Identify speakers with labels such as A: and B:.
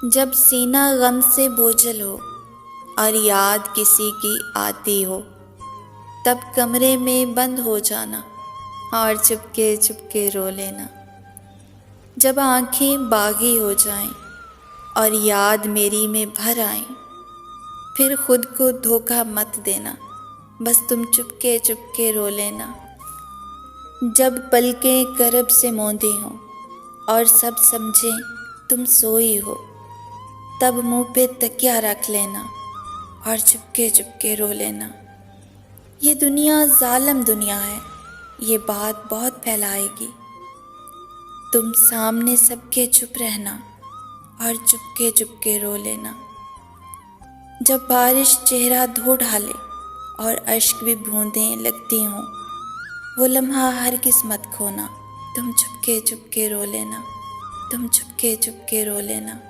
A: जब सीना गम से बोझल हो और याद किसी की आती हो, तब कमरे में बंद हो जाना और चुपके चुपके रो लेना। जब आंखें बागी हो जाएं और याद मेरी में भर आए, फिर खुद को धोखा मत देना, बस तुम चुपके चुपके रो लेना। जब पलकें करब से मौंधी हों और सब समझें तुम सोई हो, तब मुंह पे तकिया रख लेना और चुपके चुपके रो लेना। ये दुनिया जालिम दुनिया है, ये बात बहुत फैलाएगी। तुम सामने सबके चुप रहना और चुपके चुपके रो लेना। जब बारिश चेहरा धो डाले और अश्क भी बूंदें लगती हों, वो लम्हा हर किस्मत खोना, तुम चुपके चुपके रो लेना, तुम चुपके चुपके रो लेना।